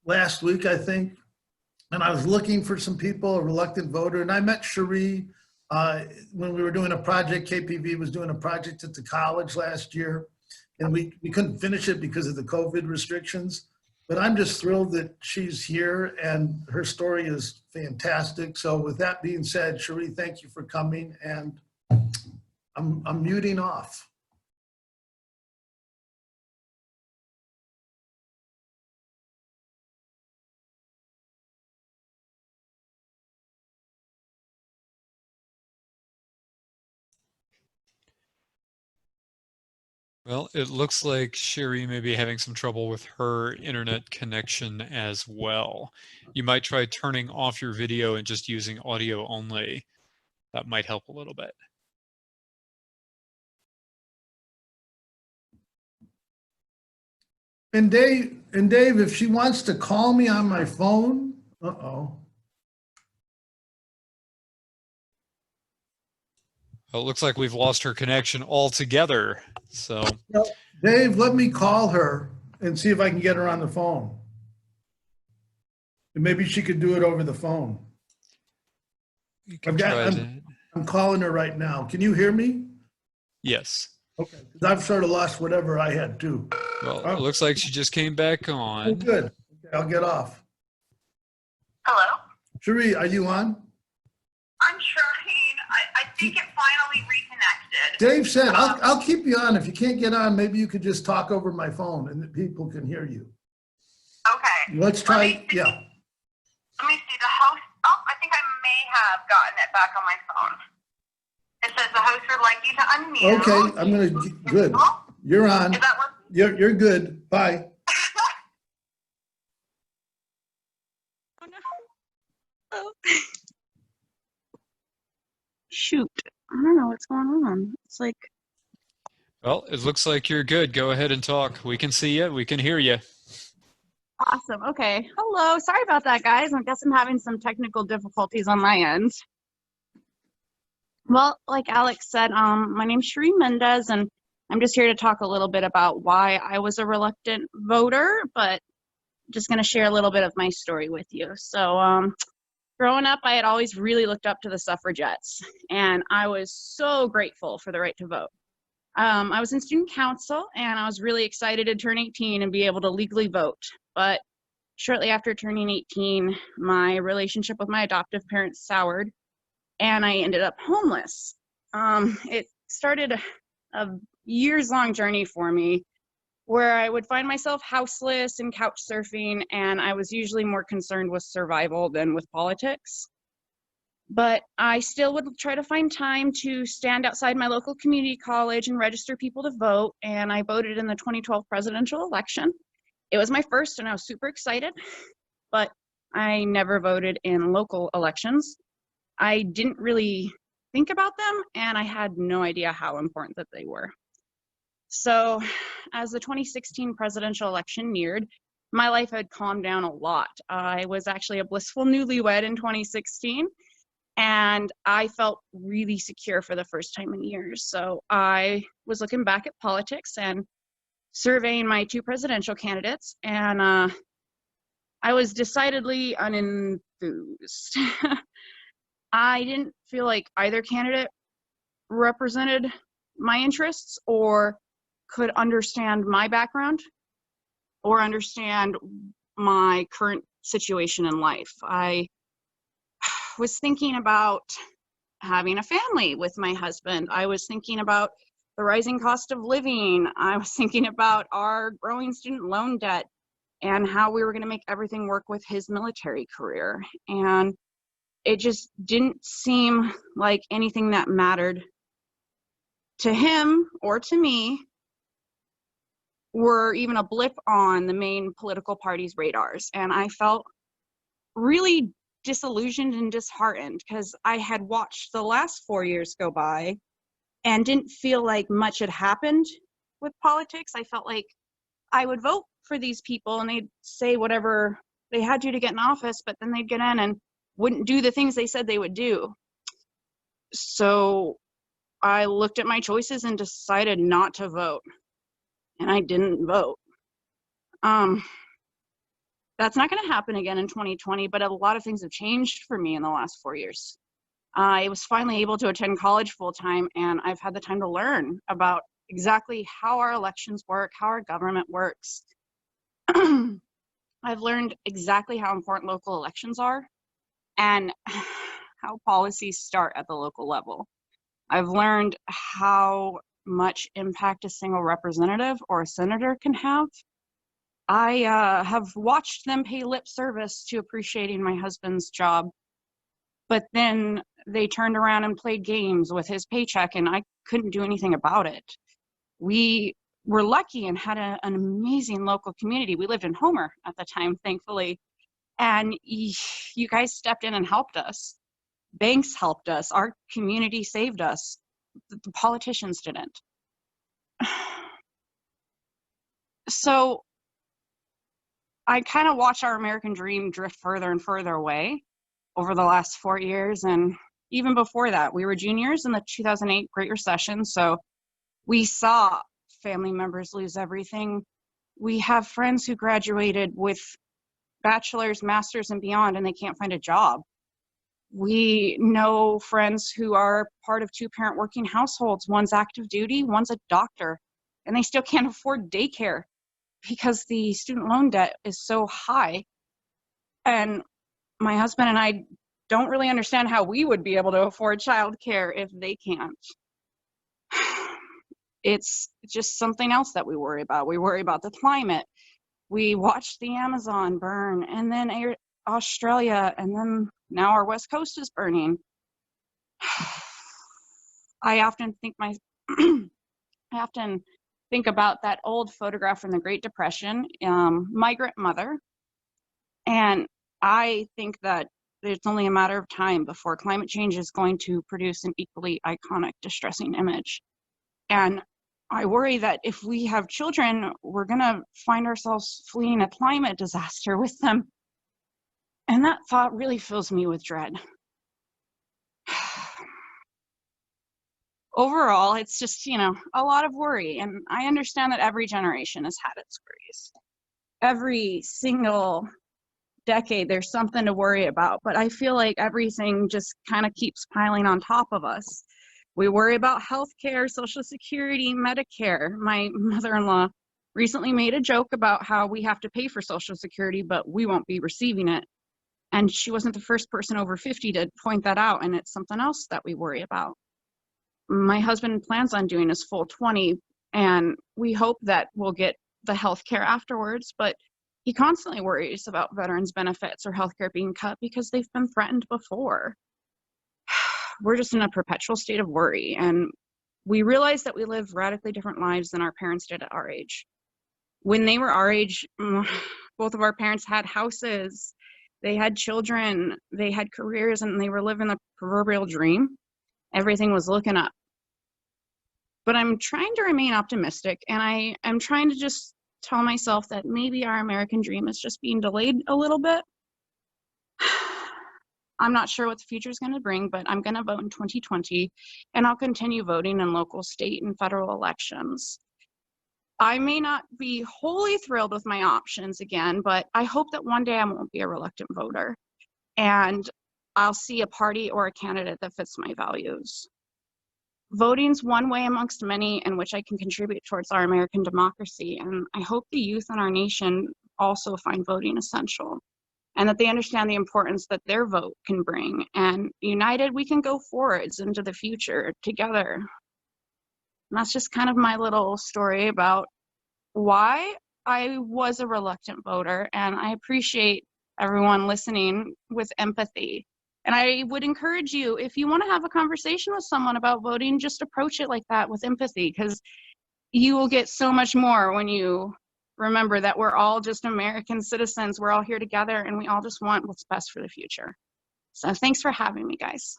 last week, I think, and I was looking for some people, a reluctant voter, and I met Cheri when we were doing a project. KPV was doing a project at the college last year, and we couldn't finish it because of the COVID restrictions. But I'm just thrilled that she's here, and her story is fantastic. So with that being said, Cheri, thank you for coming, and I'm muting off. Well, it looks like Cheri may be having some trouble with her internet connection as well. You might try turning off your video and just using audio only. That might help a little bit. And Dave, if she wants to call me on my phone, uh-oh. Well, it looks like we've lost her connection altogether. So, Dave, let me call her and see if I can get her on the phone. And maybe she could do it over the phone. I'm calling her right now. Can you hear me? Yes. Okay, because I've sort of lost whatever I had too. Well, it looks like she just came back on. Oh, good. Okay, I'll get off. Hello? Cheri, are you on? I'm trying. I think it finally reconnected. Dave said, I'll keep you on. If you can't get on, maybe you could just talk over my phone and the people can hear you. Okay. Let's try, Let me see the host. Oh, I think I may have gotten it back on my phone. It says the host would like you to unmute. Okay, I'm gonna, good. You're on. Is that working? You're good. Bye. Oh no. Oh. Shoot. I don't know what's going on. It's like. Well, it looks like you're good. Go ahead and talk. We can see you. We can hear you. Awesome. Okay. Hello. Sorry about that, guys. I guess I'm having some technical difficulties on my end. Well, like Alex said, my name's Cheri Mendez, and I'm just here to talk a little bit about why I was a reluctant voter, but just going to share a little bit of my story with you. So growing up, I had always really looked up to the suffragettes, and I was so grateful for the right to vote. I was in student council, and I was really excited to turn 18 and be able to legally vote. But shortly after turning 18, my relationship with my adoptive parents soured, and I ended up homeless. It started a years-long journey for me where I would find myself houseless and couch surfing, and I was usually more concerned with survival than with politics. But I still would try to find time to stand outside my local community college and register people to vote, and I voted in the 2012 presidential election. It was my first, and I was super excited, but I never voted in local elections. I didn't really think about them, and I had no idea how important that they were. So as the 2016 presidential election neared, my life had calmed down a lot. I was actually a blissful newlywed in 2016, and I felt really secure for the first time in years. So I was looking back at politics and surveying my two presidential candidates, and I was decidedly unenthused. I didn't feel like either candidate represented my interests or could understand my background or understand my current situation in life. I was thinking about having a family with my husband. I was thinking about the rising cost of living. I was thinking about our growing student loan debt and how we were going to make everything work with his military career. And it just didn't seem like anything that mattered to him or to me were even a blip on the main political party's radars. And I felt really disillusioned and disheartened because I had watched the last 4 years go by and didn't feel like much had happened with politics. I felt like I would vote for these people and they'd say whatever they had to get in office, but then they'd get in and wouldn't do the things they said they would do. So I looked at my choices and decided not to vote, and I didn't vote. That's not going to happen again in 2020, but a lot of things have changed for me in the last 4 years. I was finally able to attend college full time, and I've had the time to learn about exactly how our elections work, how our government works. I've learned exactly how important local elections are and how policies start at the local level. I've learned how much impact a single representative or a senator can have. I have watched them pay lip service to appreciating my husband's job, but then they turned around and played games with his paycheck, and I couldn't do anything about it. We were lucky and had an amazing local community. We lived in Homer at the time, thankfully, and you guys stepped in and helped us. Banks helped us. Our community saved us. The politicians didn't. So I kind of watched our American dream drift further and further away over the last 4 years. And even before that, we were juniors in the 2008 Great Recession. So we saw family members lose everything. We have friends who graduated with bachelor's, master's, and beyond, and they can't find a job. We know friends who are part of 2-parent working households. One's active duty, one's a doctor, and they still can't afford daycare because the student loan debt is so high. And my husband and I don't really understand how we would be able to afford childcare if they can't. It's just something else that we worry about. We worry about the climate. We watched the Amazon burn, and then Australia, and then now our West Coast is burning. I often think about that old photograph from the Great Depression, migrant mother, and I think that it's only a matter of time before climate change is going to produce an equally iconic, distressing image. And I worry that if we have children, we're going to find ourselves fleeing a climate disaster with them. And that thought really fills me with dread. Overall, it's just, a lot of worry. And I understand that every generation has had its worries. Every single decade, there's something to worry about. But I feel like everything just kind of keeps piling on top of us. We worry about healthcare, Social Security, Medicare. My mother-in-law recently made a joke about how we have to pay for Social Security, but we won't be receiving it. And she wasn't the first person over 50 to point that out, and it's something else that we worry about. My husband plans on doing his full 20, and we hope that we'll get the healthcare afterwards, but he constantly worries about veterans benefits or healthcare being cut because they've been threatened before. We're just in a perpetual state of worry, and we realize that we live radically different lives than our parents did at our age. When they were our age, both of our parents had houses, they had children, they had careers, and they were living the proverbial dream. Everything was looking up. But I'm trying to remain optimistic, and I am trying to just tell myself that maybe our American dream is just being delayed a little bit. I'm not sure what the future is going to bring, but I'm going to vote in 2020, and I'll continue voting in local, state, and federal elections. I may not be wholly thrilled with my options again, but I hope that one day I won't be a reluctant voter, and I'll see a party or a candidate that fits my values. Voting's one way amongst many in which I can contribute towards our American democracy, and I hope the youth in our nation also find voting essential, and that they understand the importance that their vote can bring. And united, we can go forwards into the future together. And that's just kind of my little story about why I was a reluctant voter, and I appreciate everyone listening with empathy. And I would encourage you, if you want to have a conversation with someone about voting, just approach it like that with empathy, because you will get so much more when you remember that we're all just American citizens. We're all here together, and we all just want what's best for the future. So thanks for having me, guys.